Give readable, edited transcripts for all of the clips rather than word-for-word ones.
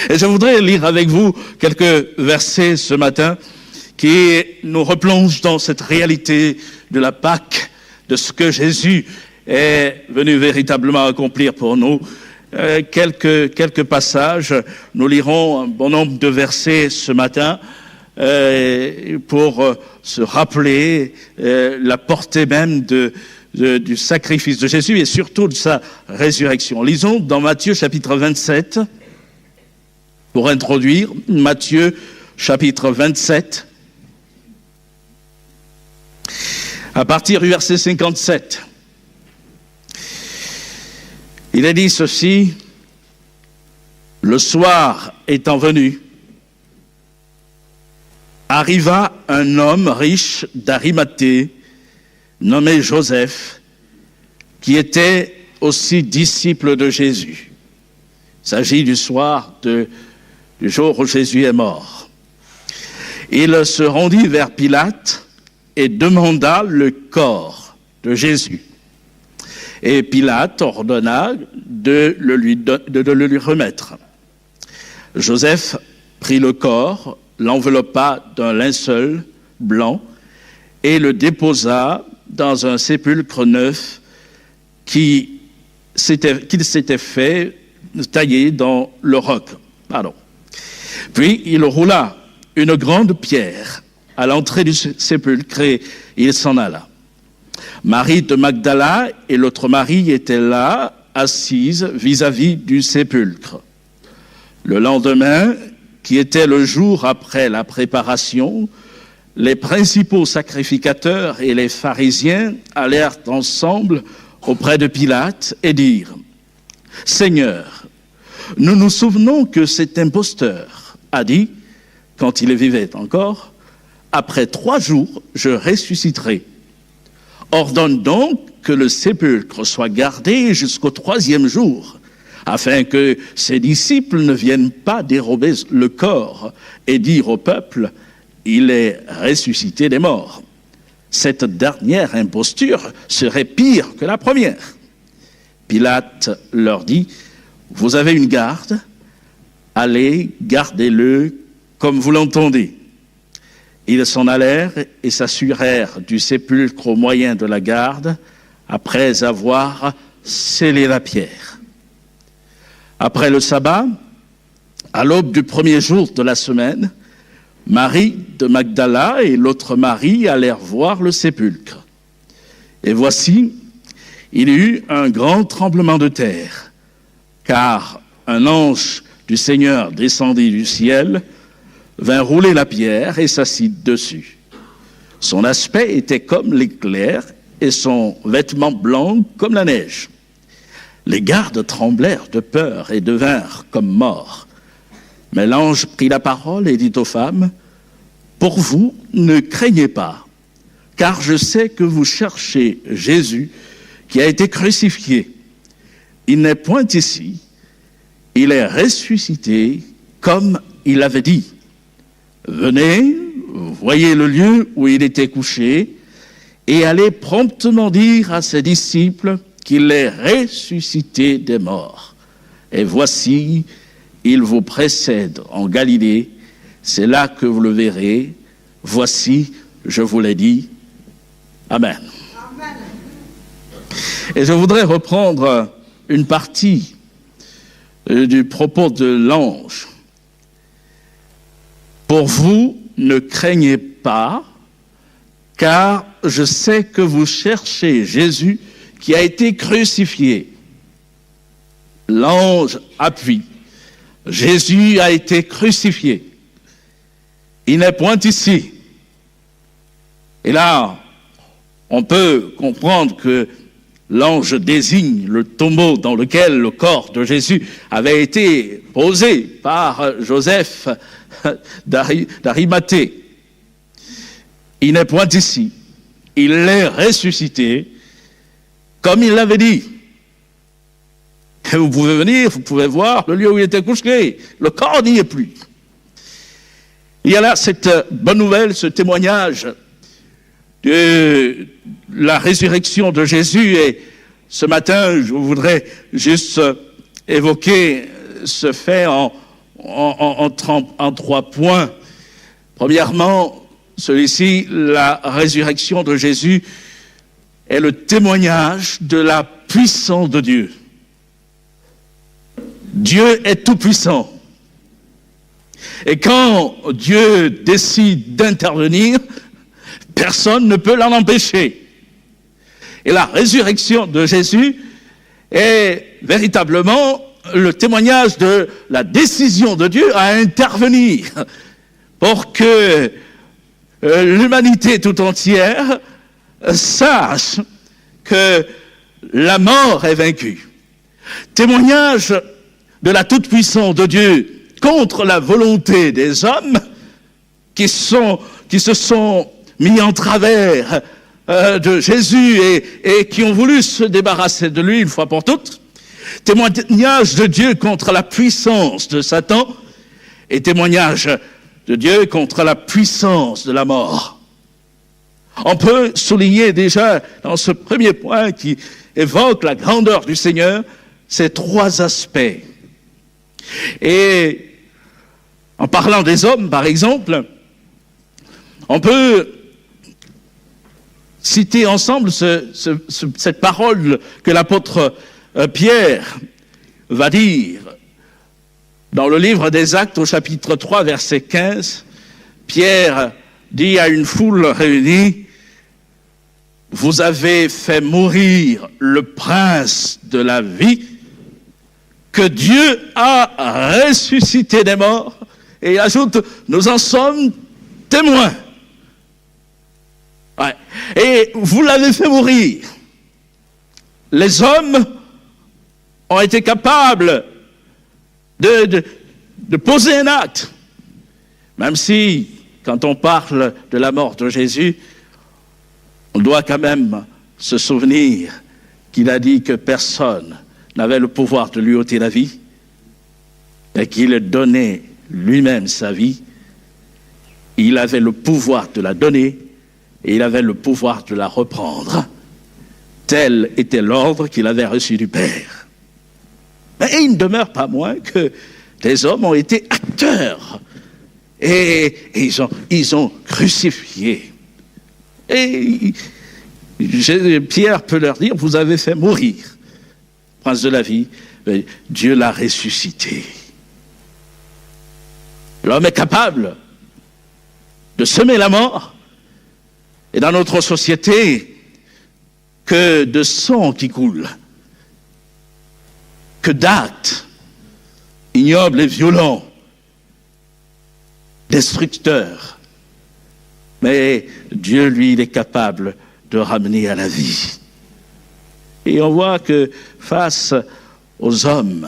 Et je voudrais lire avec vous quelques versets ce matin qui nous replongent dans cette réalité de la Pâque, de ce que Jésus est venu véritablement accomplir pour nous. Quelques passages, nous lirons un bon nombre de versets ce matin pour se rappeler la portée même du sacrifice de Jésus et surtout de sa résurrection. Lisons dans Matthieu chapitre 27, pour introduire Matthieu chapitre 27, à partir du verset 57. Il est dit ceci: le soir étant venu, arriva un homme riche d'Arimathée, nommé Joseph, qui était aussi disciple de Jésus. Il s'agit du soir du jour où Jésus est mort. Il se rendit vers Pilate et demanda le corps de Jésus. Et Pilate ordonna de le lui remettre. Joseph prit le corps, l'enveloppa d'un linceul blanc et le déposa dans un sépulcre neuf qu'il s'était fait tailler dans le roc. Puis il roula une grande pierre à l'entrée du sépulcre et il s'en alla. Marie de Magdala et l'autre Marie étaient là, assises vis-à-vis du sépulcre. Le lendemain, qui était le jour après la préparation, les principaux sacrificateurs et les pharisiens allèrent ensemble auprès de Pilate et dirent: « Seigneur, nous nous souvenons que cet imposteur a dit, quand il vivait encore, « Après 3 jours, je ressusciterai. » Ordonne donc que le sépulcre soit gardé jusqu'au 3e jour, afin que ses disciples ne viennent pas dérober le corps et dire au peuple: il est ressuscité des morts. Cette dernière imposture serait pire que la première. Pilate leur dit: vous avez une garde, allez, gardez-le comme vous l'entendez. Ils s'en allèrent et s'assurèrent du sépulcre au moyen de la garde, après avoir scellé la pierre. Après le sabbat, à l'aube du premier jour de la semaine, Marie de Magdala et l'autre Marie allèrent voir le sépulcre. Et voici, il y eut un grand tremblement de terre, car un ange du Seigneur descendit du ciel, vint rouler la pierre et s'assit dessus. Son aspect était comme l'éclair et son vêtement blanc comme la neige. Les gardes tremblèrent de peur et devinrent comme morts. Mais l'ange prit la parole et dit aux femmes: « Pour vous, ne craignez pas, car je sais que vous cherchez Jésus qui a été crucifié. Il n'est point ici, il est ressuscité comme il avait dit. Venez, voyez le lieu où il était couché, et allez promptement dire à ses disciples qu'il est ressuscité des morts. Et voici, il vous précède en Galilée, c'est là que vous le verrez. Voici, je vous l'ai dit. Amen. Amen. Et je voudrais reprendre une partie du propos de l'ange. Pour vous, ne craignez pas, car je sais que vous cherchez Jésus qui a été crucifié. L'ange appuie. Jésus a été crucifié. Il n'est point ici. Et là, on peut comprendre que l'ange désigne le tombeau dans lequel le corps de Jésus avait été posé par Joseph d'Arimathée. Il n'est point ici. Il est ressuscité comme il l'avait dit. Et vous pouvez venir, vous pouvez voir le lieu où il était couché. Le corps n'y est plus. Il y a là cette bonne nouvelle, ce témoignage de la résurrection de Jésus. Et ce matin, je voudrais juste évoquer ce fait en en 3 points. Premièrement, celui-ci, la résurrection de Jésus est le témoignage de la puissance de Dieu. Dieu est tout-puissant. Et quand Dieu décide d'intervenir, personne ne peut l'en empêcher. Et la résurrection de Jésus est véritablement le témoignage de la décision de Dieu à intervenir pour que l'humanité tout entière sache que la mort est vaincue. Témoignage de la toute-puissance de Dieu contre la volonté des hommes qui se sont mis en travers de Jésus et qui ont voulu se débarrasser de lui une fois pour toutes. Témoignage de Dieu contre la puissance de Satan et témoignage de Dieu contre la puissance de la mort. On peut souligner déjà dans ce premier point qui évoque la grandeur du Seigneur ces 3 aspects. Et en parlant des hommes, par exemple, on peut citer ensemble cette parole que l'apôtre Pierre va dire dans le livre des Actes au chapitre 3, verset 15. Pierre dit à une foule réunie, « Vous avez fait mourir le prince de la vie, que Dieu a ressuscité des morts. » Et il ajoute, « Nous en sommes témoins. » Ouais. Et vous l'avez fait mourir. Les hommes ont été capables de poser un acte, même si, quand on parle de la mort de Jésus, on doit quand même se souvenir qu'il a dit que personne n'avait le pouvoir de lui ôter la vie, et qu'il donnait lui-même sa vie. Il avait le pouvoir de la donner, et il avait le pouvoir de la reprendre. Tel était l'ordre qu'il avait reçu du Père. Mais il ne demeure pas moins que des hommes ont été acteurs, et ils ont crucifié. Et Pierre peut leur dire, vous avez fait mourir, prince de la vie, mais Dieu l'a ressuscité. L'homme est capable de semer la mort, et dans notre société, que de sang qui coule, que d'actes ignobles et violents, destructeurs. Mais Dieu, lui, il est capable de ramener à la vie. Et on voit que face aux hommes,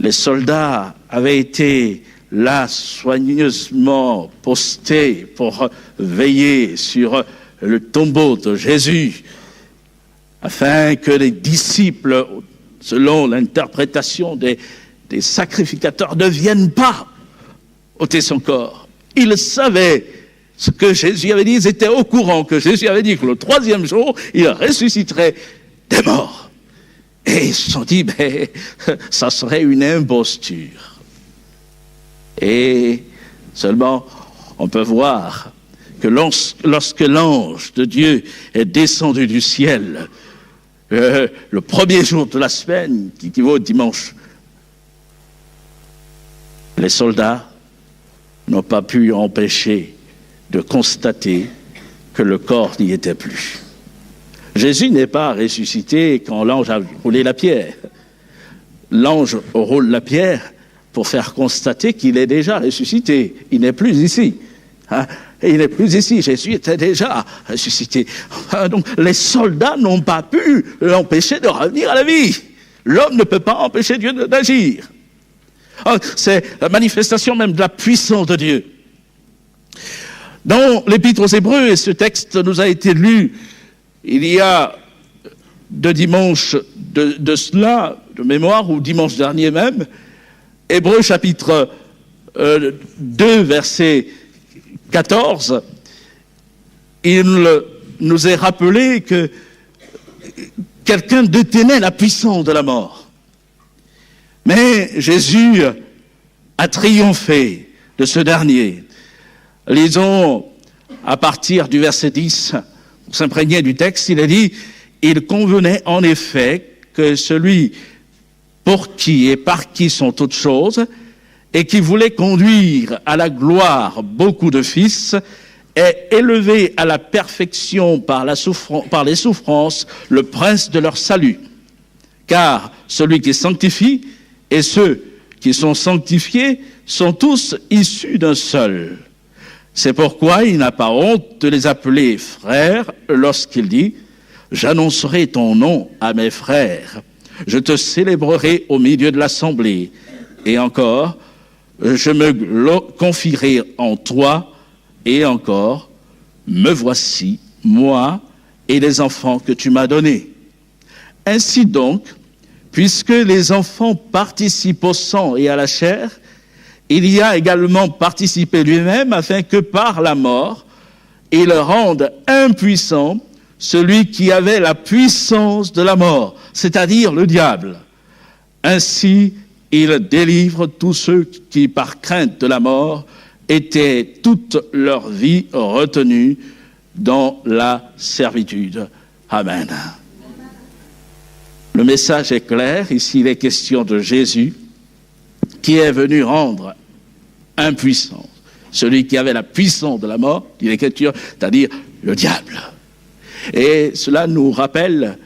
les soldats avaient été là soigneusement postés pour veiller sur le tombeau de Jésus, afin que les disciples, selon l'interprétation des sacrificateurs, ne viennent pas ôter son corps. Ils savaient ce que Jésus avait dit, ils étaient au courant que Jésus avait dit que le 3e jour, il ressusciterait des morts. Et ils se sont dit, ça serait une imposture. Et seulement, on peut voir que lorsque l'ange de Dieu est descendu du ciel, le premier jour de la semaine, qui équivaut au dimanche, les soldats n'ont pas pu empêcher de constater que le corps n'y était plus. Jésus n'est pas ressuscité quand l'ange a roulé la pierre. L'ange roule la pierre pour faire constater qu'il est déjà ressuscité. Il n'est plus ici. Il n'est plus ici. Jésus était déjà ressuscité. Donc, les soldats n'ont pas pu l'empêcher de revenir à la vie. L'homme ne peut pas empêcher Dieu d'agir. C'est la manifestation même de la puissance de Dieu. Dans l'Épître aux Hébreux, et ce texte nous a été lu il y a 2 dimanches de cela, de mémoire, ou dimanche dernier même, Hébreux chapitre 2, verset 14, il nous est rappelé que quelqu'un détenait la puissance de la mort. Mais Jésus a triomphé de ce dernier. Lisons à partir du verset 10, pour s'imprégner du texte, il a dit « Il convenait en effet que celui pour qui et par qui sont toutes choses, et qui voulait conduire à la gloire beaucoup de fils, ait élevé à la perfection par les souffrances le prince de leur salut. Car celui qui sanctifie et ceux qui sont sanctifiés sont tous issus d'un seul. C'est pourquoi il n'a pas honte de les appeler frères lorsqu'il dit « J'annoncerai ton nom à mes frères, je te célébrerai au milieu de l'assemblée, et encore, je me confierai en toi, et encore, me voici, moi et les enfants que tu m'as donnés. Ainsi donc, puisque les enfants participent au sang et à la chair, il y a également participé lui-même afin que par la mort, il rende impuissant celui qui avait la puissance de la mort, c'est-à-dire le diable. Ainsi, il délivre tous ceux qui, par crainte de la mort, étaient toute leur vie retenus dans la servitude. Amen. Le message est clair. Ici, il est question de Jésus qui est venu rendre impuissant celui qui avait la puissance de la mort, dit l'Écriture, c'est-à-dire le diable. Et cela nous rappelle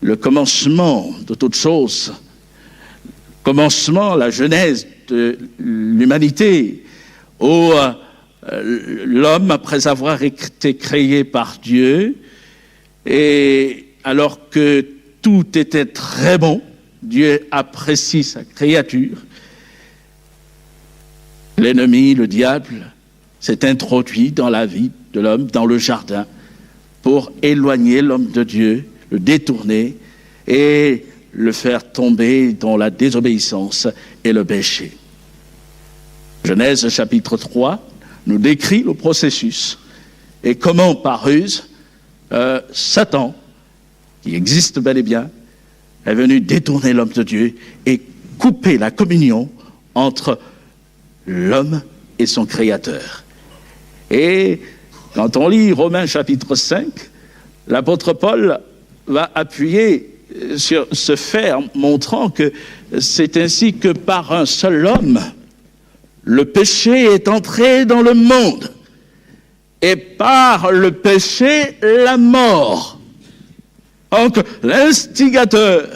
le commencement de toute chose, commencement, la genèse de l'humanité, où l'homme, après avoir été créé par Dieu, et alors que tout était très bon, Dieu apprécie sa créature, l'ennemi, le diable, s'est introduit dans la vie de l'homme, dans le jardin, pour éloigner l'homme de Dieu, le détourner et le faire tomber dans la désobéissance et le péché. Genèse chapitre 3 nous décrit le processus et comment par ruse, Satan, qui existe bel et bien, est venu détourner l'homme de Dieu et couper la communion entre l'homme et son Créateur. Et quand on lit Romains chapitre 5, l'apôtre Paul va appuyer sur ce fait en montrant que c'est ainsi que par un seul homme, le péché est entré dans le monde. Et par le péché, la mort. Donc, l'instigateur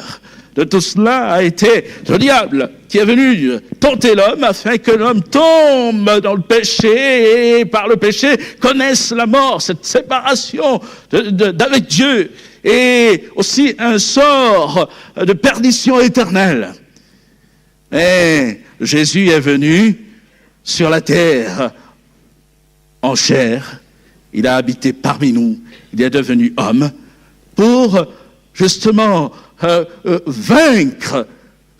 de tout cela a été le diable qui est venu tenter l'homme afin que l'homme tombe dans le péché et par le péché connaisse la mort, cette séparation d'avec Dieu et aussi un sort de perdition éternelle. Et Jésus est venu sur la terre en chair, il a habité parmi nous, il est devenu homme pour justement vaincre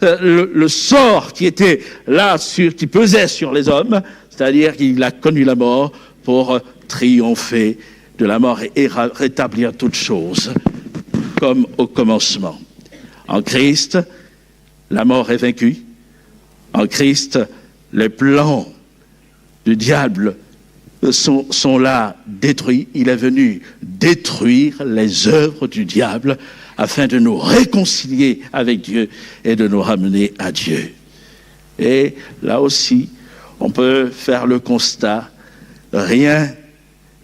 le sort qui était là, qui pesait sur les hommes, c'est-à-dire qu'il a connu la mort pour triompher de la mort et rétablir toutes choses comme au commencement. En Christ, la mort est vaincue. En Christ, les plans du diable sont là détruits. Il est venu détruire les œuvres du diable afin de nous réconcilier avec Dieu et de nous ramener à Dieu. Et là aussi, on peut faire le constat, rien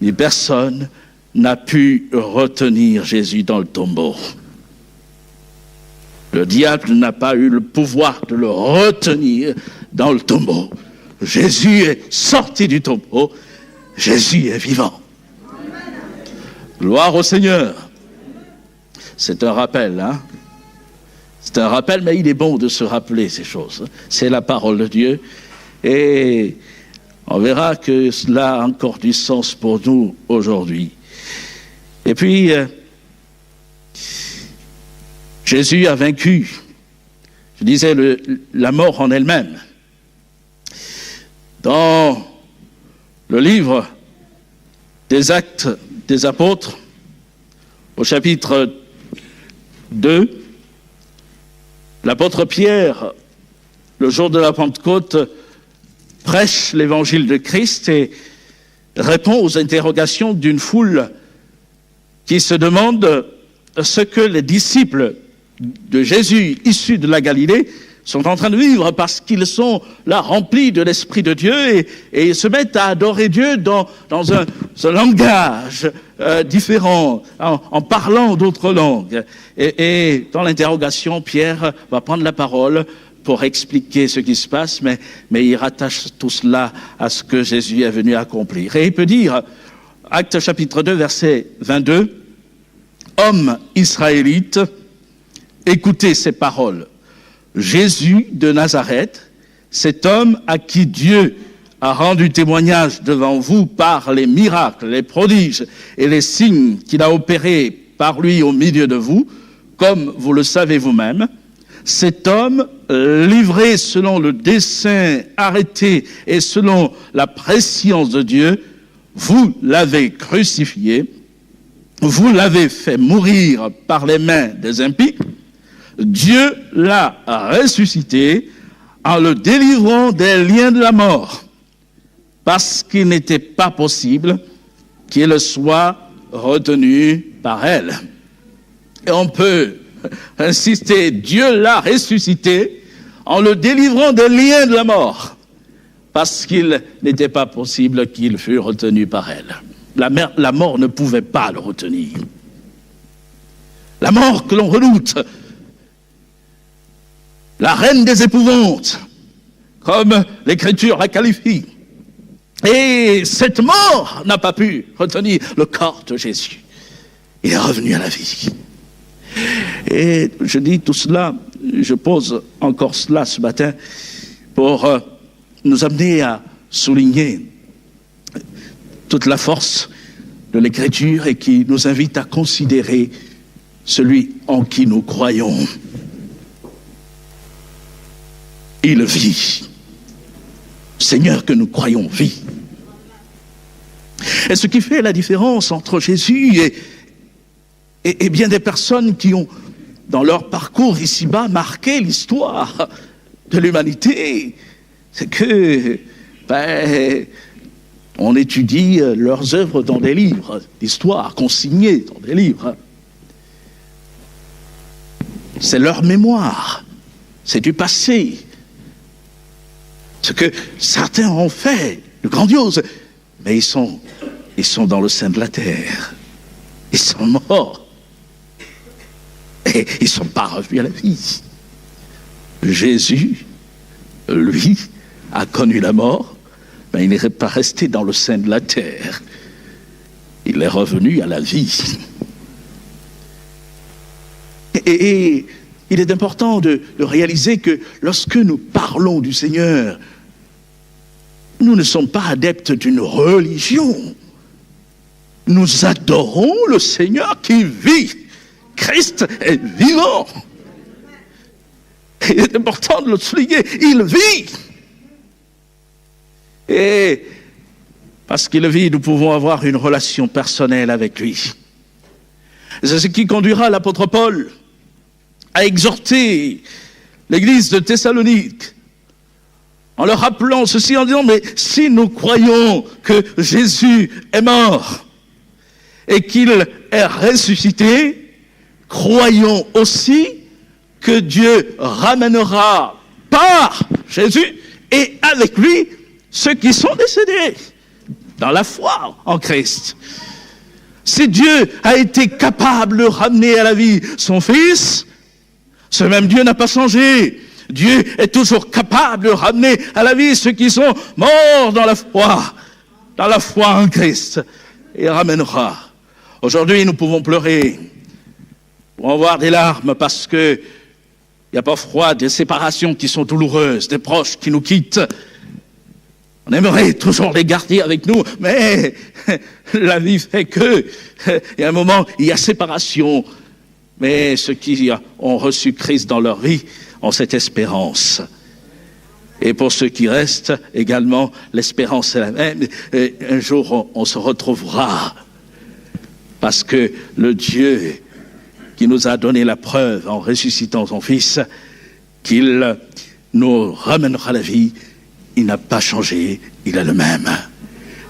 ni personne n'a pu retenir Jésus dans le tombeau. Le diable n'a pas eu le pouvoir de le retenir dans le tombeau. Jésus est sorti du tombeau. Jésus est vivant. Gloire au Seigneur. C'est un rappel, hein? C'est un rappel, mais il est bon de se rappeler ces choses. C'est la parole de Dieu. Et on verra que cela a encore du sens pour nous aujourd'hui. Et puis, Jésus a vaincu, je disais, la mort en elle-même. Dans le livre des Actes des Apôtres, au chapitre 2, l'apôtre Pierre, le jour de la Pentecôte, prêche l'évangile de Christ et répond aux interrogations d'une foule qui se demande ce que les disciples de Jésus issus de la Galilée sont en train de vivre, parce qu'ils sont là remplis de l'Esprit de Dieu et ils se mettent à adorer Dieu dans un langage différent, en parlant d'autres langues. Et dans l'interrogation, Pierre va prendre la parole pour expliquer ce qui se passe, mais il rattache tout cela à ce que Jésus est venu accomplir. Et il peut dire, Actes chapitre 2, verset 22, « Hommes israélites, écoutez ces paroles. Jésus de Nazareth, cet homme à qui Dieu a rendu témoignage devant vous par les miracles, les prodiges et les signes qu'il a opérés par lui au milieu de vous, comme vous le savez vous-même, cet homme, livré selon le dessein arrêté et selon la prescience de Dieu, vous l'avez crucifié, vous l'avez fait mourir par les mains des impies, Dieu l'a ressuscité en le délivrant des liens de la mort, parce qu'il n'était pas possible qu'il soit retenu par elle. Et on peut insister, Dieu l'a ressuscité en le délivrant des liens de la mort, parce qu'il n'était pas possible qu'il fût retenu par elle. La mort ne pouvait pas le retenir. La mort que l'on redoute, la reine des épouvantes, comme l'Écriture la qualifie. Et cette mort n'a pas pu retenir le corps de Jésus. Il est revenu à la vie. Et je dis tout cela, je pose encore cela ce matin pour nous amener à souligner toute la force de l'Écriture et qui nous invite à considérer celui en qui nous croyons. Il vit. Seigneur que nous croyons vit. Et ce qui fait la différence entre Jésus et bien des personnes qui ont, dans leur parcours ici-bas, marqué l'histoire de l'humanité, c'est que, on étudie leurs œuvres dans des livres d'histoire, consignés dans des livres. C'est leur mémoire, c'est du passé. Ce que certains ont fait de grandiose, mais ils sont dans le sein de la terre. Ils sont morts. Et ils ne sont pas revenus à la vie. Jésus, lui, a connu la mort, mais il n'est pas resté dans le sein de la terre. Il est revenu à la vie. Et il est important de réaliser que lorsque nous parlons du Seigneur, nous ne sommes pas adeptes d'une religion. Nous adorons le Seigneur qui vit. Christ est vivant. Il est important de le souligner. Il vit. Et parce qu'il vit, nous pouvons avoir une relation personnelle avec lui. C'est ce qui conduira l'apôtre Paul à exhorter l'église de Thessalonique en leur rappelant ceci, en disant, mais si nous croyons que Jésus est mort et qu'il est ressuscité, croyons aussi que Dieu ramènera par Jésus et avec lui ceux qui sont décédés dans la foi en Christ. Si Dieu a été capable de ramener à la vie son Fils, ce même Dieu n'a pas changé. Dieu est toujours capable de ramener à la vie ceux qui sont morts dans la foi en Christ. Et ramènera. Aujourd'hui, nous pouvons pleurer, nous pouvons avoir des larmes parce que il y a parfois des séparations qui sont douloureuses, des proches qui nous quittent. On aimerait toujours les garder avec nous, mais la vie fait que, il y a un moment, il y a séparation. Mais ceux qui ont reçu Christ dans leur vie ont cette espérance. Et pour ceux qui restent également, l'espérance est la même. Et un jour, on se retrouvera. Parce que le Dieu qui nous a donné la preuve en ressuscitant son Fils, qu'il nous ramènera à la vie, il n'a pas changé, il est le même.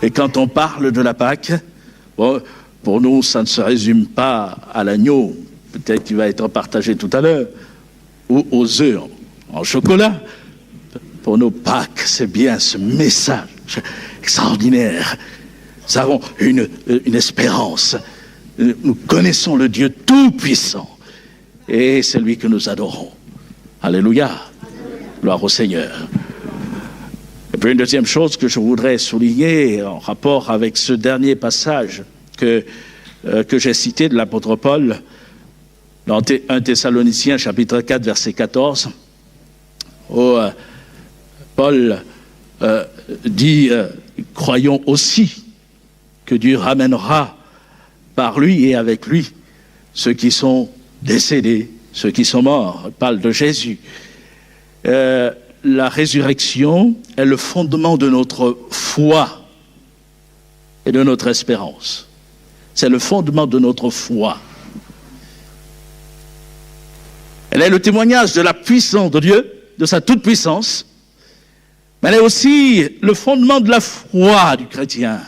Et quand on parle de la Pâque, bon, pour nous, ça ne se résume pas à l'agneau, peut-être qu'il va être partagé tout à l'heure, ou aux œufs en chocolat. Pour nous, Pâques, c'est bien ce message extraordinaire. Nous avons une espérance. Nous connaissons le Dieu Tout-Puissant. Et c'est lui que nous adorons. Alléluia. Gloire au Seigneur. Et puis une deuxième chose que je voudrais souligner en rapport avec ce dernier passage que j'ai cité de l'apôtre Paul, dans 1 Thessaloniciens chapitre 4, verset 14, où Paul dit « Croyons aussi que Dieu ramènera par lui et avec lui ceux qui sont décédés, ceux qui sont morts. » Il parle de Jésus. La résurrection est le fondement de notre foi et de notre espérance. C'est le fondement de notre foi. Elle est le témoignage de la puissance de Dieu, de sa toute-puissance, mais elle est aussi le fondement de la foi du chrétien.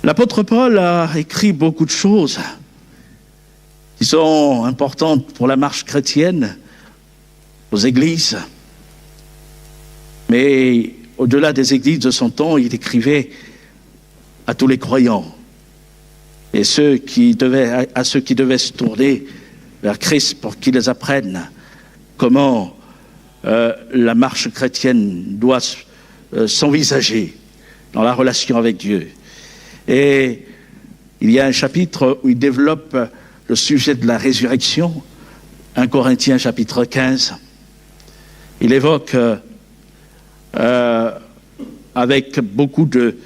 L'apôtre Paul a écrit beaucoup de choses qui sont importantes pour la marche chrétienne, aux églises. Mais au-delà des églises de son temps, il écrivait à tous les croyants et à ceux qui devaient se tourner vers Christ pour qu'ils les apprennent comment la marche chrétienne doit s'envisager dans la relation avec Dieu. Et il y a un chapitre où il développe le sujet de la résurrection, 1 Corinthiens chapitre 15. Il évoque avec beaucoup de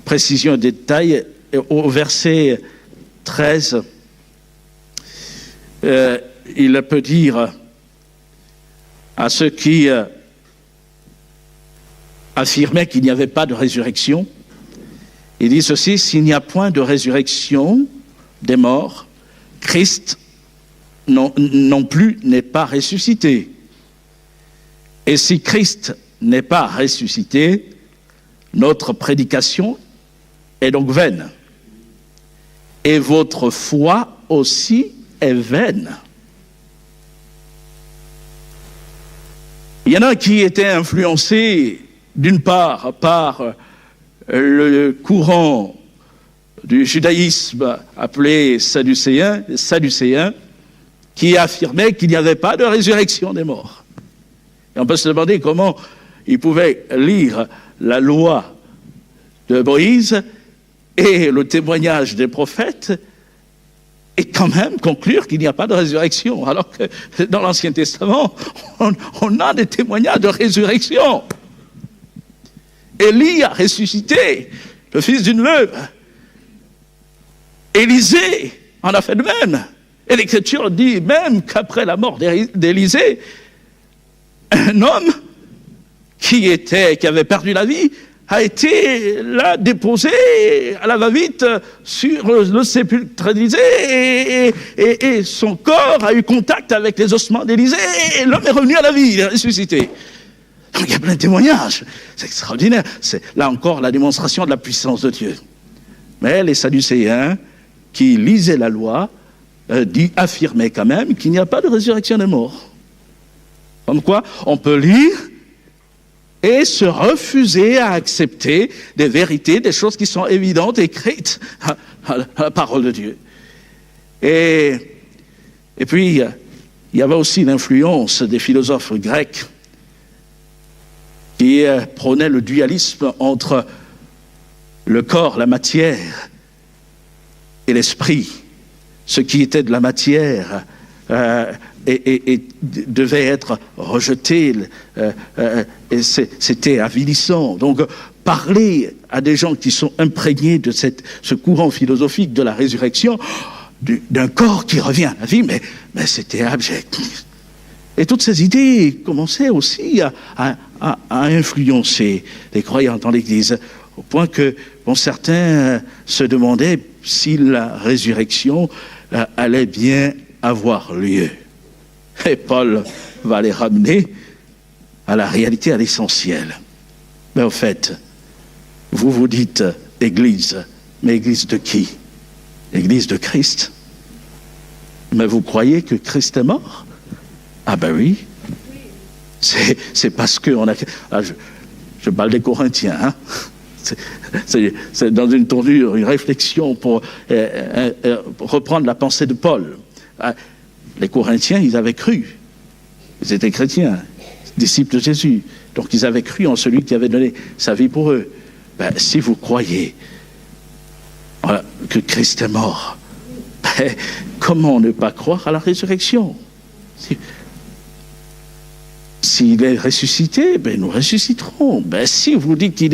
précision et de détails, au verset 13, il peut dire à ceux qui affirmaient qu'il n'y avait pas de résurrection, il dit ceci: s'il n'y a point de résurrection des morts, Christ non plus n'est pas ressuscité. Et si Christ n'est pas ressuscité, notre prédication est donc vaine. Et votre foi aussi est vaine. Il y en a qui étaient influencés, d'une part, par le courant du judaïsme appelé sadducéen, qui affirmait qu'il n'y avait pas de résurrection des morts. Et on peut se demander comment ils pouvaient lire la loi de Moïse et le témoignage des prophètes et quand même conclure qu'il n'y a pas de résurrection, alors que dans l'Ancien Testament, on a des témoignages de résurrection. Élie a ressuscité, le fils d'une veuve. Élisée en a fait de même. Et l'Écriture dit même qu'après la mort d'Élisée, un homme qui avait perdu la vie a été là déposé à la va-vite sur le sépulcre d'Élisée et son corps a eu contact avec les ossements d'Élisée et l'homme est revenu à la vie, il est ressuscité. Donc il y a plein de témoignages, c'est extraordinaire. C'est là encore la démonstration de la puissance de Dieu. Mais les Sadducéens qui lisaient la loi affirmaient quand même qu'il n'y a pas de résurrection des morts. Comme quoi, on peut lire et se refuser à accepter des vérités, des choses qui sont évidentes, écrites à la parole de Dieu. Et puis, il y avait aussi l'influence des philosophes grecs qui prônaient le dualisme entre le corps, la matière et l'esprit. Ce qui était de la matière et devait être rejeté, et c'était avilissant. Donc, parler à des gens qui sont imprégnés de ce courant philosophique de la résurrection, d'un corps qui revient à la vie, mais c'était abject. Et toutes ces idées commençaient aussi à influencer les croyants dans l'Église, au point que certains se demandaient si la résurrection allait bien avoir lieu. Et Paul va les ramener à la réalité, à l'essentiel. Mais en fait, vous vous dites Église, mais Église de qui? Église de Christ. Mais vous croyez que Christ est mort? Ah ben oui. C'est parce que on a... Ah, je parle des Corinthiens, hein. C'est dans une tournure, une réflexion pour reprendre la pensée de Paul. Les Corinthiens, ils avaient cru. Ils étaient chrétiens, disciples de Jésus. Donc ils avaient cru en celui qui avait donné sa vie pour eux. Ben, si vous croyez que Christ est mort, ben, comment ne pas croire à la résurrection? S'il est ressuscité, ben nous ressusciterons. Ben, si vous dites qu'il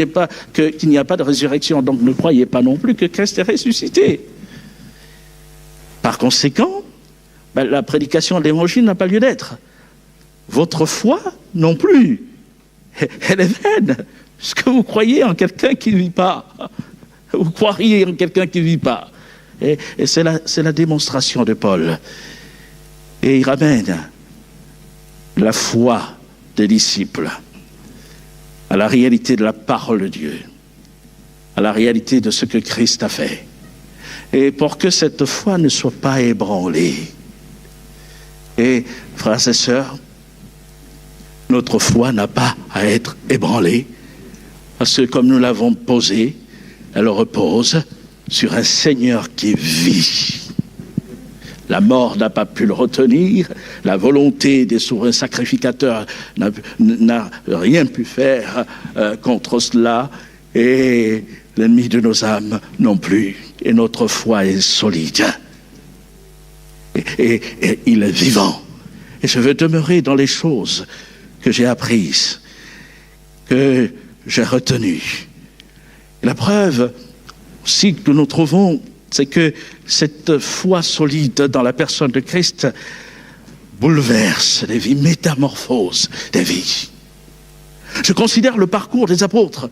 n'y a pas de résurrection, donc ne croyez pas non plus que Christ est ressuscité. Par conséquent, ben, la prédication de l'évangile n'a pas lieu d'être. Votre foi non plus. Elle est vaine. Parce que vous croyez en quelqu'un qui ne vit pas. Vous croiriez en quelqu'un qui ne vit pas. Et c'est la démonstration de Paul. Et il ramène la foi des disciples à la réalité de la parole de Dieu, à la réalité de ce que Christ a fait. Et pour que cette foi ne soit pas ébranlée. Et frères et sœurs, notre foi n'a pas à être ébranlée, parce que comme nous l'avons posée, elle repose sur un Seigneur qui vit. La mort n'a pas pu le retenir, la volonté des souverains sacrificateurs n'a rien pu faire contre cela, et l'ennemi de nos âmes non plus. Et notre foi est solide. Et il est vivant. Et je veux demeurer dans les choses que j'ai apprises, que j'ai retenues. Et la preuve aussi que nous trouvons, c'est que cette foi solide dans la personne de Christ bouleverse des vies, métamorphose des vies. Je considère le parcours des apôtres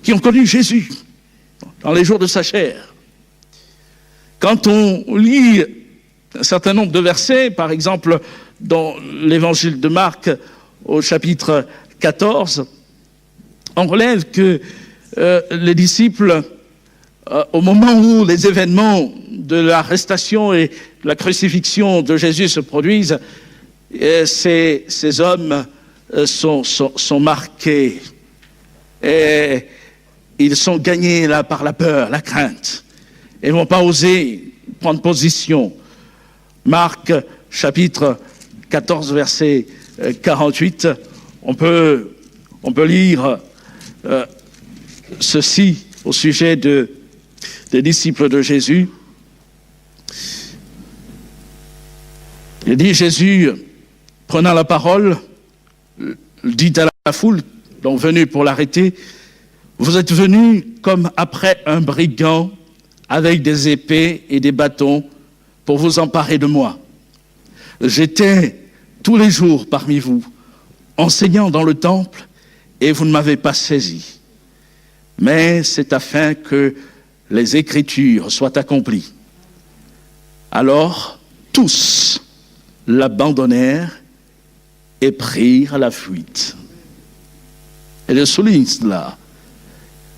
qui ont connu Jésus dans les jours de sa chair. Quand on lit un certain nombre de versets, par exemple dans l'évangile de Marc au chapitre 14, on relève que les disciples, au moment où les événements de l'arrestation et de la crucifixion de Jésus se produisent, ces hommes sont marqués et ils sont gagnés là par la peur, la crainte. Ils ne vont pas oser prendre position. Marc chapitre 14 verset 48, on peut lire ceci au sujet des disciples de Jésus. Il dit, Jésus, prenant la parole, dit à la foule, donc venue pour l'arrêter, vous êtes venus comme après un brigand avec des épées et des bâtons pour vous emparer de moi. J'étais tous les jours parmi vous, enseignant dans le temple, et vous ne m'avez pas saisi. Mais c'est afin que les Écritures soient accomplies. Alors, tous l'abandonnèrent et prirent la fuite. Et je souligne cela.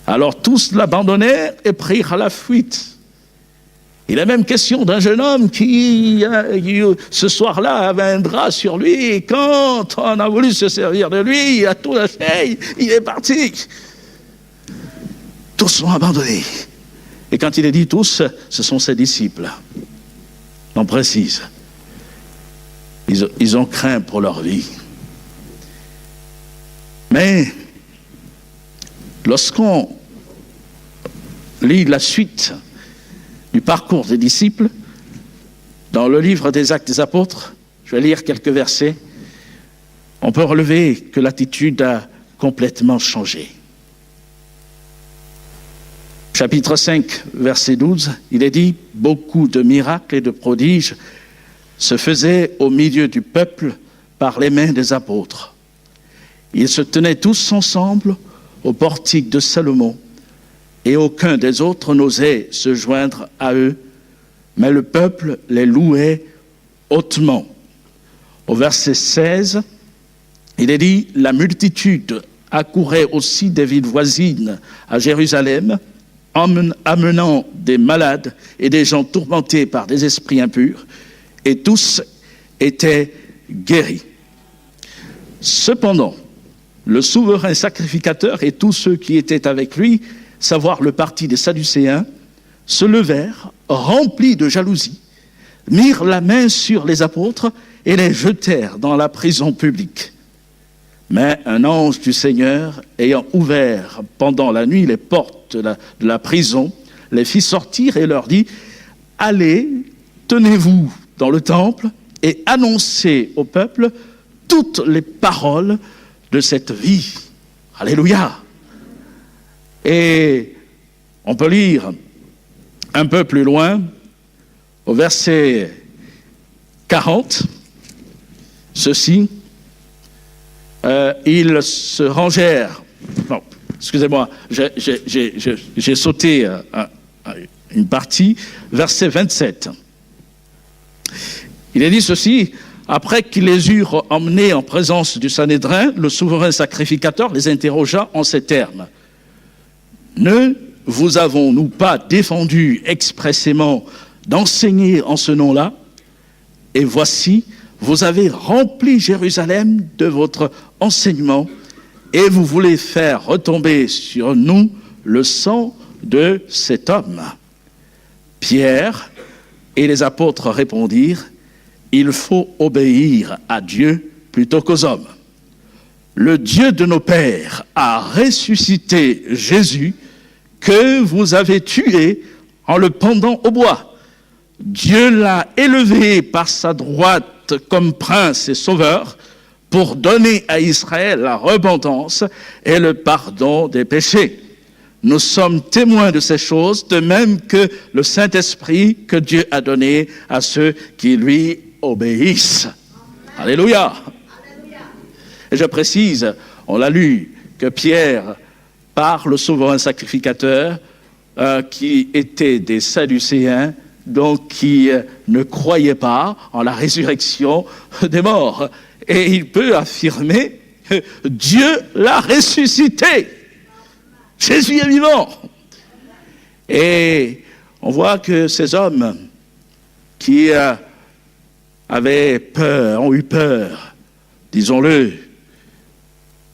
Alors, tous l'abandonnèrent et prirent la fuite. Il est même question d'un jeune homme qui ce soir-là, avait un drap sur lui, et quand on a voulu se servir de lui, il a tout lâché, il est parti. Tous l'ont abandonné. Et quand il est dit tous, ce sont ses disciples. On précise. Ils ont craint pour leur vie. Mais, lorsqu'on lit la suite du parcours des disciples, dans le livre des Actes des Apôtres, je vais lire quelques versets, on peut relever que l'attitude a complètement changé. Chapitre 5, verset 12, il est dit « Beaucoup de miracles et de prodiges se faisaient au milieu du peuple par les mains des apôtres. Ils se tenaient tous ensemble au portique de Salomon, et aucun des autres n'osait se joindre à eux, mais le peuple les louait hautement. au verset 16, il est dit « La multitude accourait aussi des villes voisines à Jérusalem, amenant des malades et des gens tourmentés par des esprits impurs, et tous étaient guéris. Cependant, le souverain sacrificateur et tous ceux qui étaient avec lui, savoir le parti des Sadducéens, se levèrent, remplis de jalousie, mirent la main sur les apôtres et les jetèrent dans la prison publique. Mais un ange du Seigneur, ayant ouvert pendant la nuit les portes de la prison, les fit sortir et leur dit « Allez, tenez-vous dans le temple et annoncez au peuple toutes les paroles de cette vie. » Alléluia. Et on peut lire un peu plus loin, au verset 40, ceci. Ils se rangèrent. Non, excusez-moi, j'ai sauté une partie, verset 27. Il est dit ceci: après qu'ils les eurent emmenés en présence du Sanhédrin, le souverain sacrificateur les interrogea en ces termes: ne vous avons-nous pas défendu expressément d'enseigner en ce nom-là? Et voici, vous avez rempli Jérusalem de votre enseignement et vous voulez faire retomber sur nous le sang de cet homme. Pierre et les apôtres répondirent: il faut obéir à Dieu plutôt qu'aux hommes. Le Dieu de nos pères a ressuscité Jésus que vous avez tué en le pendant au bois. Dieu l'a élevé par sa droite comme prince et sauveur pour donner à Israël la repentance et le pardon des péchés. Nous sommes témoins de ces choses, de même que le Saint-Esprit que Dieu a donné à ceux qui lui obéissent. Alléluia. Et je précise, on l'a lu, que Pierre parle au souverain sacrificateur qui était des Sadducéens, donc qui ne croyaient pas en la résurrection des morts. Et il peut affirmer que Dieu l'a ressuscité. Jésus est vivant. Et on voit que ces hommes qui avaient peur, ont eu peur, disons-le,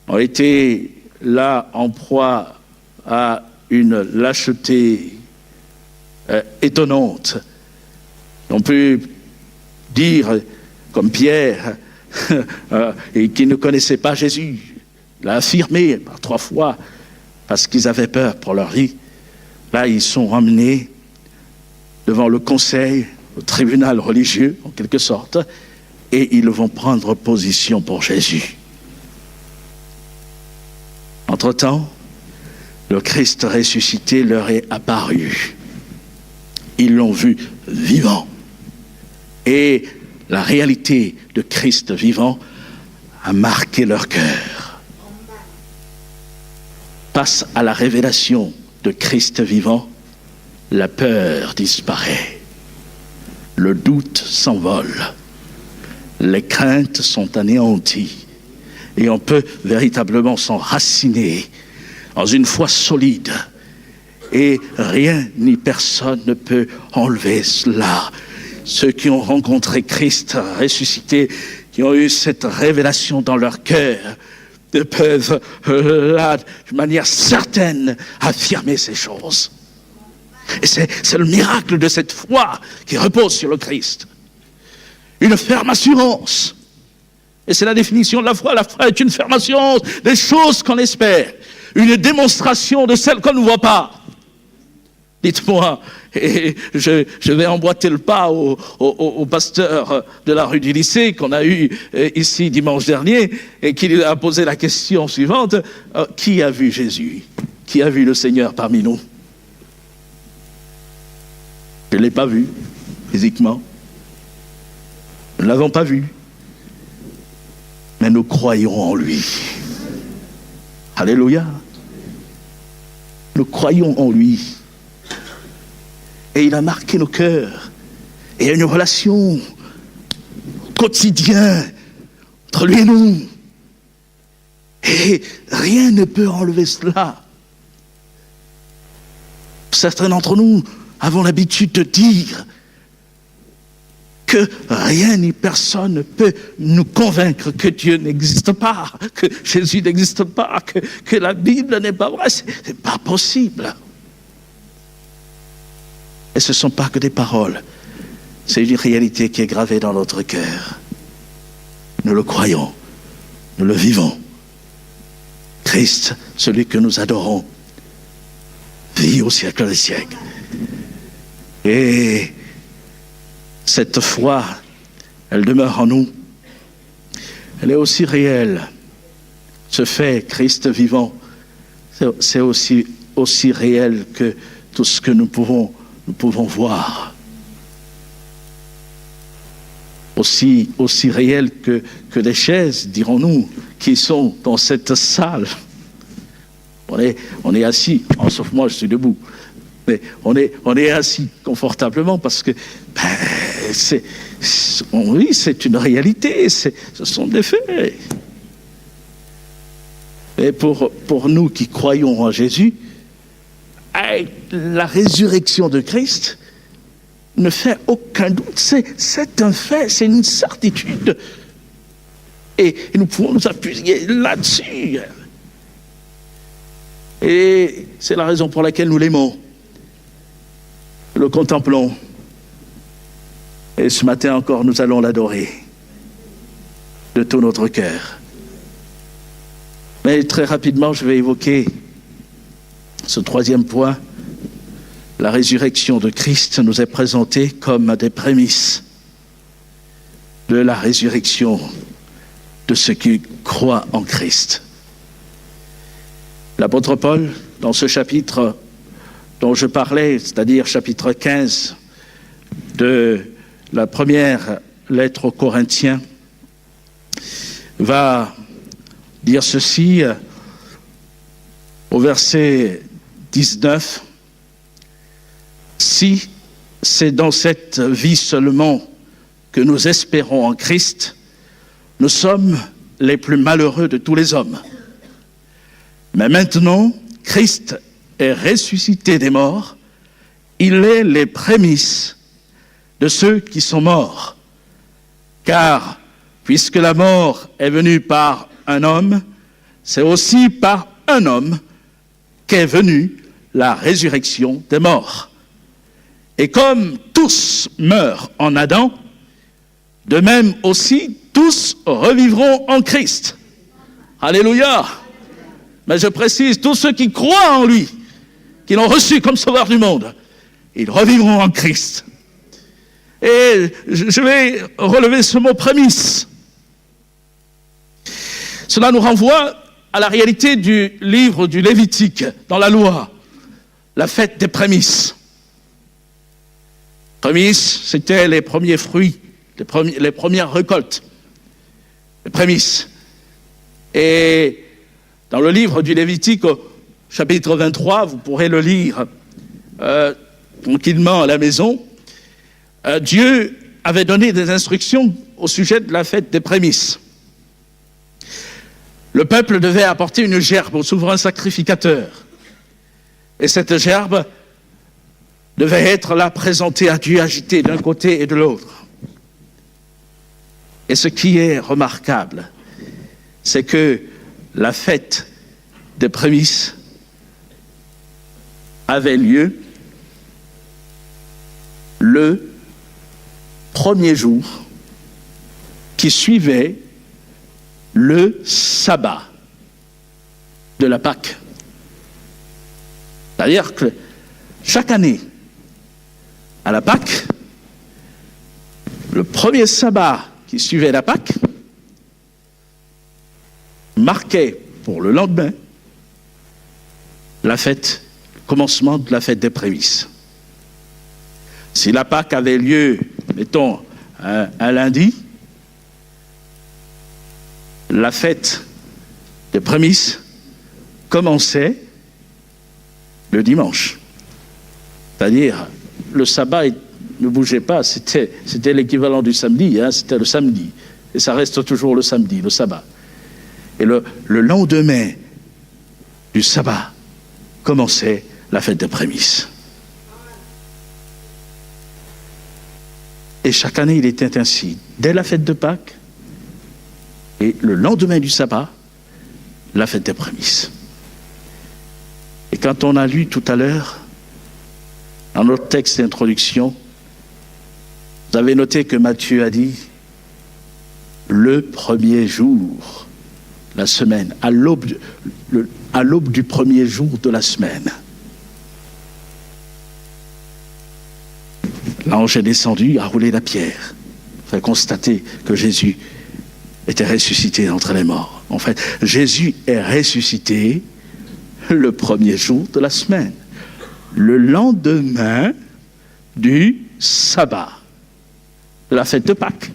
ont été là en proie à une lâcheté étonnante. On peut dire, comme Pierre, et qui ne connaissait pas Jésus, l'a affirmé par 3 fois, parce qu'ils avaient peur pour leur vie. Là, ils sont emmenés devant le conseil, au tribunal religieux, en quelque sorte, et ils vont prendre position pour Jésus. Entre-temps, le Christ ressuscité leur est apparu. Ils l'ont vu vivant. Et la réalité de Christ vivant a marqué leur cœur. Face à la révélation de Christ vivant, la peur disparaît. Le doute s'envole. Les craintes sont anéanties. Et on peut véritablement s'enraciner dans une foi solide. Et rien ni personne ne peut enlever cela. Ceux qui ont rencontré Christ ressuscité, qui ont eu cette révélation dans leur cœur, peuvent là, de manière certaine, affirmer ces choses. Et c'est le miracle de cette foi qui repose sur le Christ. Une ferme assurance. Et c'est la définition de la foi. La foi est une ferme assurance des choses qu'on espère. Une démonstration de celles qu'on ne voit pas. Dites-moi, et je vais emboîter le pas au pasteur de la rue du lycée qu'on a eu ici dimanche dernier et qui lui a posé la question suivante: qui a vu Jésus? Qui a vu le Seigneur parmi nous? Je ne l'ai pas vu physiquement. Nous ne l'avons pas vu. Mais nous croyons en lui. Alléluia. Nous croyons en lui. Et il a marqué nos cœurs. Et il y a une relation quotidienne entre lui et nous. Et rien ne peut enlever cela. Certains d'entre nous avons l'habitude de dire que rien ni personne ne peut nous convaincre que Dieu n'existe pas, que Jésus n'existe pas, que la Bible n'est pas vraie. C'est pas possible. Et ce ne sont pas que des paroles. C'est une réalité qui est gravée dans notre cœur. Nous le croyons, nous le vivons. Christ, celui que nous adorons, vit au siècle des siècles. Et cette foi, elle demeure en nous. Elle est aussi réelle. Ce fait, Christ vivant, c'est aussi réel que tout ce que nous pouvons voir. Aussi réel que les chaises, dirons-nous, qui sont dans cette salle. On est assis, sauf moi je suis debout, mais on est assis confortablement parce que oui, c'est une réalité, ce sont des faits. Et pour nous qui croyons en Jésus, la résurrection de Christ ne fait aucun doute, c'est un fait, c'est une certitude. Et nous pouvons nous appuyer là-dessus. Et c'est la raison pour laquelle nous l'aimons. Nous le contemplons. Et ce matin encore, nous allons l'adorer de tout notre cœur. Mais très rapidement, je vais évoquer ce troisième point. La résurrection de Christ nous est présentée comme des prémices de la résurrection de ceux qui croient en Christ. L'apôtre Paul, dans ce chapitre dont je parlais, c'est-à-dire chapitre 15 de la première lettre aux Corinthiens, va dire ceci au verset 19. Si c'est dans cette vie seulement que nous espérons en Christ, nous sommes les plus malheureux de tous les hommes. Mais maintenant, Christ est ressuscité des morts, il est les prémices de ceux qui sont morts. Car, puisque la mort est venue par un homme, c'est aussi par un homme qu'est venue la résurrection des morts. Et comme tous meurent en Adam, de même aussi tous revivront en Christ. Alléluia! Mais je précise, tous ceux qui croient en lui, qui l'ont reçu comme sauveur du monde, ils revivront en Christ. Et je vais relever ce mot prémisse. Cela nous renvoie à la réalité du livre du Lévitique, dans la loi, la fête des prémices. Prémices, c'était les premiers fruits, les premières récoltes, les prémices. Et dans le livre du Lévitique, au chapitre 23, vous pourrez le lire tranquillement à la maison, Dieu avait donné des instructions au sujet de la fête des prémices. Le peuple devait apporter une gerbe au souverain sacrificateur. Et cette gerbe devait être là présentée à Dieu, agitée d'un côté et de l'autre. Et ce qui est remarquable, c'est que la fête des prémices avait lieu le premier jour qui suivait le sabbat de la Pâque. C'est-à-dire que chaque année, à la Pâque, le premier sabbat qui suivait la Pâque marquait pour le lendemain la fête, le commencement de la fête des prémices. Si la Pâque avait lieu, mettons, un lundi, la fête des prémices commençait le dimanche. C'est-à-dire, le sabbat ne bougeait pas, c'était l'équivalent du samedi, c'était le samedi. Et ça reste toujours le samedi, le sabbat. Et le lendemain du sabbat commençait la fête des prémices. Et chaque année, il était ainsi. Dès la fête de Pâques, et le lendemain du sabbat, la fête des prémices. Et quand on a lu tout à l'heure, dans notre texte d'introduction, vous avez noté que Matthieu a dit le premier jour, la semaine, à l'aube du premier jour de la semaine. L'ange est descendu, a roulé la pierre, fait constater que Jésus était ressuscité d'entre les morts. En fait, Jésus est ressuscité le premier jour de la semaine, le lendemain du sabbat, de la fête de Pâques.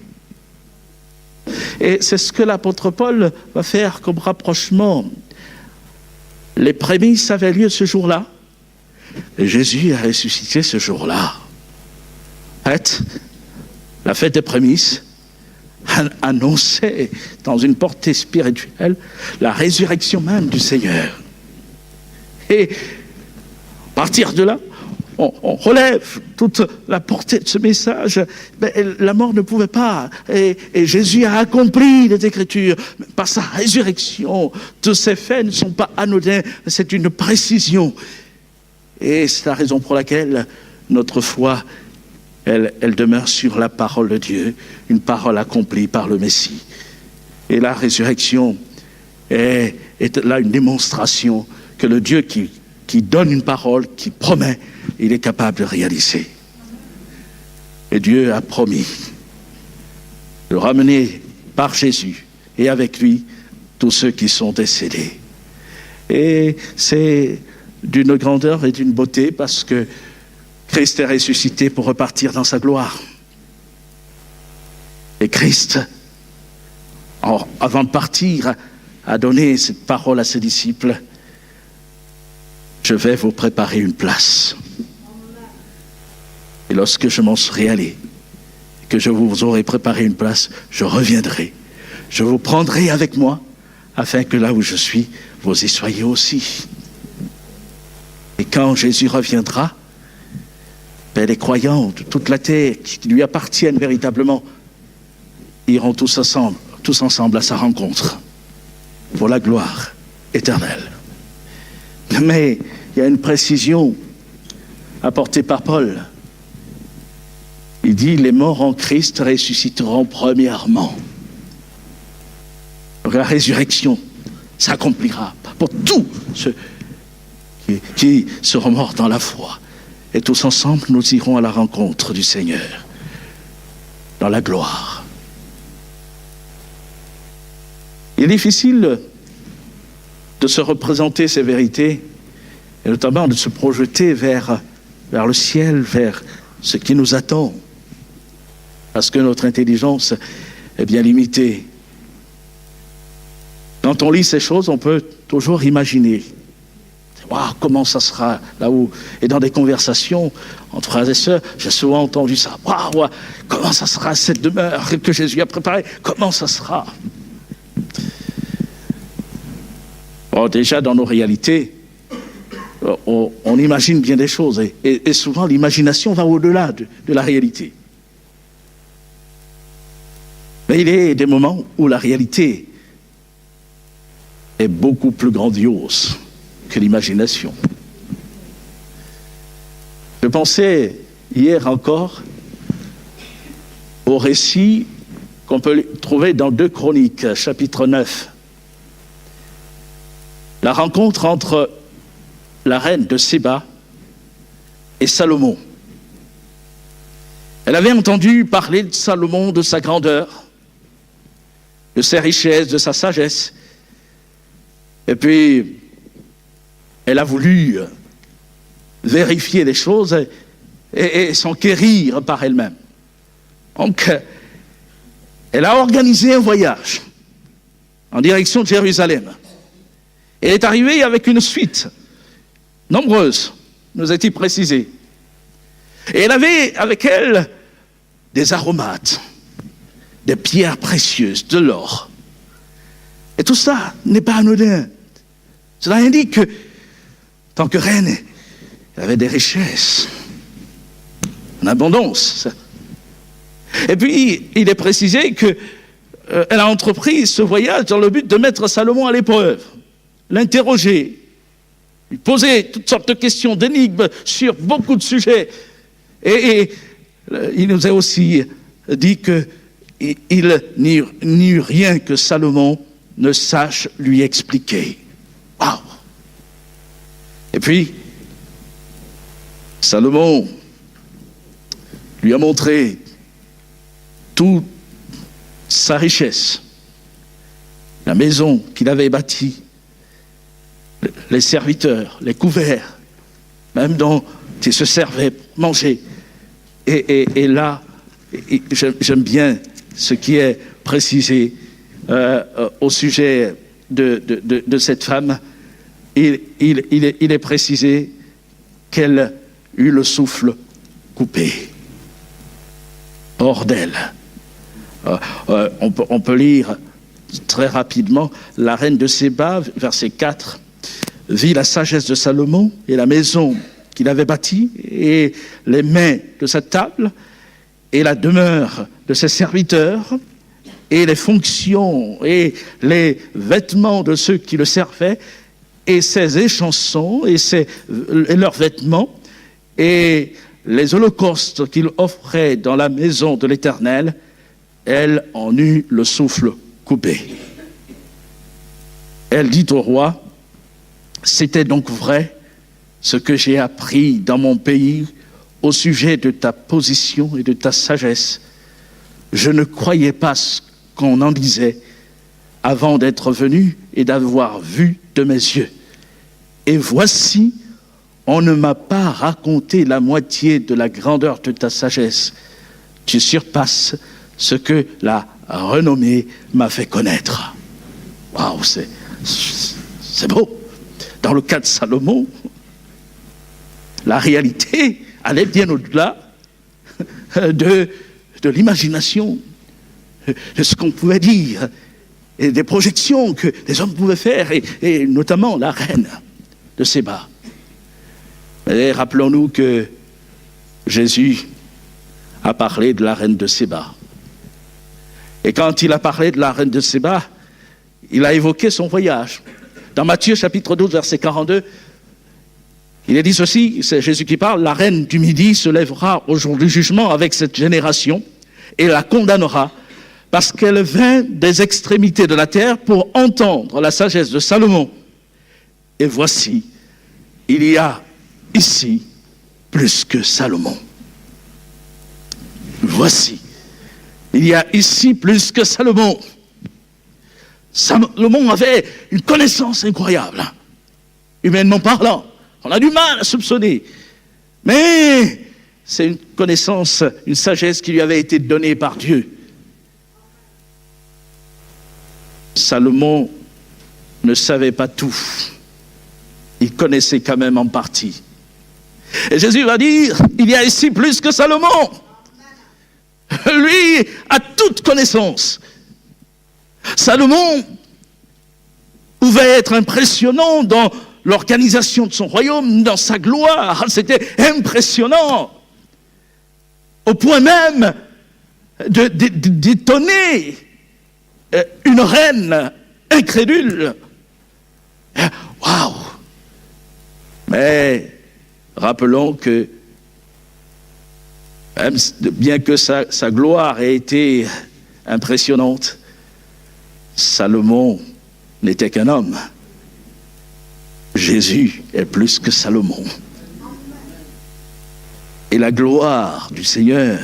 Et c'est ce que l'apôtre Paul va faire comme rapprochement. Les prémices avaient lieu ce jour-là, et Jésus a ressuscité ce jour-là. En fait, la fête des prémices annonçait dans une portée spirituelle la résurrection même du Seigneur. Et à partir de là, on relève toute la portée de ce message. La mort ne pouvait pas. Et Jésus a accompli les Écritures. Par sa résurrection, tous ces faits ne sont pas anodins. C'est une précision. Et c'est la raison pour laquelle notre foi, elle demeure sur la parole de Dieu, une parole accomplie par le Messie. Et la résurrection est là une démonstration que le Dieu qui donne une parole, qui promet, il est capable de réaliser. Et Dieu a promis de ramener par Jésus et avec lui tous ceux qui sont décédés. Et c'est d'une grandeur et d'une beauté parce que Christ est ressuscité pour repartir dans sa gloire. Et Christ, avant de partir, a donné cette parole à ses disciples. Je vais vous préparer une place. Et lorsque je m'en serai allé, que je vous aurai préparé une place, je reviendrai. Je vous prendrai avec moi, afin que là où je suis, vous y soyez aussi. Et quand Jésus reviendra, les croyants de toute la terre qui lui appartiennent véritablement iront tous ensemble à sa rencontre pour la gloire éternelle. Mais il y a une précision apportée par Paul. Il dit, les morts en Christ ressusciteront premièrement. Donc la résurrection s'accomplira pour tous ceux qui seront morts dans la foi. Et tous ensemble, nous irons à la rencontre du Seigneur, dans la gloire. Il est difficile de se représenter ces vérités, et notamment de se projeter vers le ciel, vers ce qui nous attend, parce que notre intelligence est bien limitée. Quand on lit ces choses, on peut toujours imaginer. Wow, comment ça sera là-haut? Et dans des conversations entre frères et sœurs, j'ai souvent entendu ça. Wow, comment ça sera cette demeure que Jésus a préparée? Comment ça sera? Bon, déjà, dans nos réalités, on imagine bien des choses. Et souvent, l'imagination va au-delà de la réalité. Mais il y a des moments où la réalité est beaucoup plus grandiose que l'imagination. Je pensais hier encore au récit qu'on peut trouver dans 2 Chroniques, chapitre 9. La rencontre entre la reine de Séba et Salomon. Elle avait entendu parler de Salomon, de sa grandeur, de ses richesses, de sa sagesse. Et puis, elle a voulu vérifier les choses et s'enquérir par elle-même. Donc, elle a organisé un voyage en direction de Jérusalem. Elle est arrivée avec une suite nombreuse, nous a-t-il précisé. Et elle avait avec elle des aromates, des pierres précieuses, de l'or. Et tout ça n'est pas anodin. Cela indique que, tant que reine, elle avait des richesses, en abondance. Et puis, il est précisé qu'elle a entrepris ce voyage dans le but de mettre Salomon à l'épreuve, l'interroger, lui poser toutes sortes de questions, d'énigmes sur beaucoup de sujets. Et il nous a aussi dit qu'il n'y eut rien que Salomon ne sache lui expliquer. Waouh! Et puis, Salomon lui a montré toute sa richesse, la maison qu'il avait bâtie, les serviteurs, les couverts, même dont il se servait pour manger. Et là, j'aime bien ce qui est précisé au sujet de cette femme. Il est précisé qu'elle eut le souffle coupé hors d'elle. On peut lire très rapidement la reine de Séba, verset 4, vit la sagesse de Salomon et la maison qu'il avait bâtie et les mains de sa table et la demeure de ses serviteurs et les fonctions et les vêtements de ceux qui le servaient et ses échansons et leurs vêtements et les holocaustes qu'il offrait dans la maison de l'Éternel. Elle en eut le souffle coupé. Elle dit au roi, « C'était donc vrai ce que j'ai appris dans mon pays au sujet de ta position et de ta sagesse. Je ne croyais pas ce qu'on en disait avant d'être venu et d'avoir vu de mes yeux. Et voici, on ne m'a pas raconté la moitié de la grandeur de ta sagesse. Tu surpasses ce que la renommée m'a fait connaître. » Waouh, c'est beau. Dans le cas de Salomon, la réalité allait bien au-delà de l'imagination, de ce qu'on pouvait dire, et des projections que les hommes pouvaient faire, et notamment la reine de Séba. Et rappelons-nous que Jésus a parlé de la reine de Séba. Et quand il a parlé de la reine de Séba, il a évoqué son voyage. Dans Matthieu chapitre 12, verset 42, il est dit ceci, c'est Jésus qui parle, « La reine du Midi se lèvera au jour du jugement avec cette génération et la condamnera, parce qu'elle vint des extrémités de la terre pour entendre la sagesse de Salomon. Et voici, il y a ici plus que Salomon. » Voici, il y a ici plus que Salomon. Salomon avait une connaissance incroyable, humainement parlant. On a du mal à soupçonner. Mais c'est une connaissance, une sagesse qui lui avait été donnée par Dieu. Salomon ne savait pas tout. Il connaissait quand même en partie. Et Jésus va dire, il y a ici plus que Salomon. Lui a toute connaissance. Salomon pouvait être impressionnant dans l'organisation de son royaume, dans sa gloire. C'était impressionnant. Au point même d'étonner une reine incrédule. Waouh! Mais rappelons que même bien que sa gloire ait été impressionnante, Salomon n'était qu'un homme. Jésus est plus que Salomon. Et la gloire du Seigneur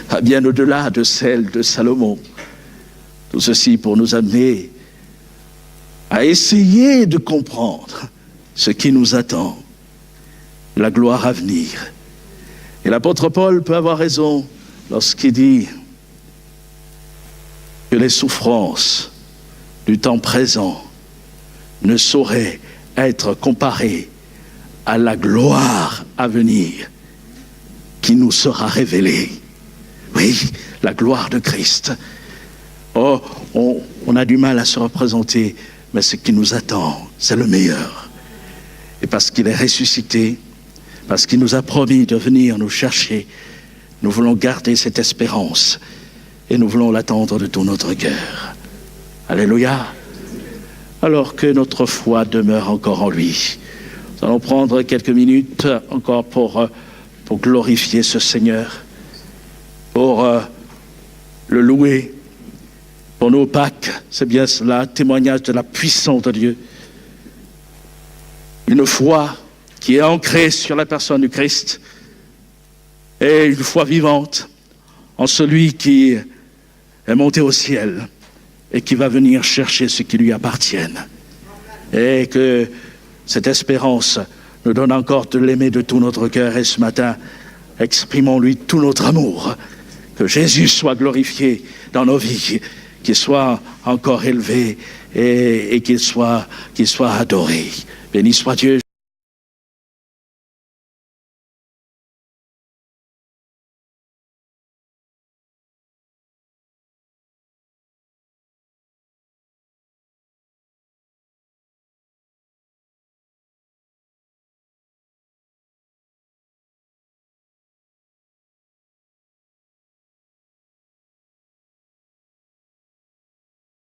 va bien au-delà de celle de Salomon. Tout ceci pour nous amener à essayer de comprendre ce qui nous attend, la gloire à venir. Et l'apôtre Paul peut avoir raison lorsqu'il dit que les souffrances du temps présent ne sauraient être comparées à la gloire à venir qui nous sera révélée. Oui, la gloire de Christ. Oh, on a du mal à se représenter, mais ce qui nous attend, c'est le meilleur. Et parce qu'il est ressuscité, parce qu'il nous a promis de venir nous chercher, nous voulons garder cette espérance et nous voulons l'attendre de tout notre cœur. Alléluia. Alors que notre foi demeure encore en lui. Nous allons prendre quelques minutes encore pour glorifier ce Seigneur, pour le louer, pour nos Pâques. C'est bien cela, témoignage de la puissance de Dieu. Une foi qui est ancrée sur la personne du Christ et une foi vivante en celui qui est monté au ciel et qui va venir chercher ce qui lui appartient. Et que cette espérance nous donne encore de l'aimer de tout notre cœur. Et ce matin, exprimons-lui tout notre amour. Que Jésus soit glorifié dans nos vies, qu'il soit encore élevé et qu'il soit adoré. Béni soit Dieu.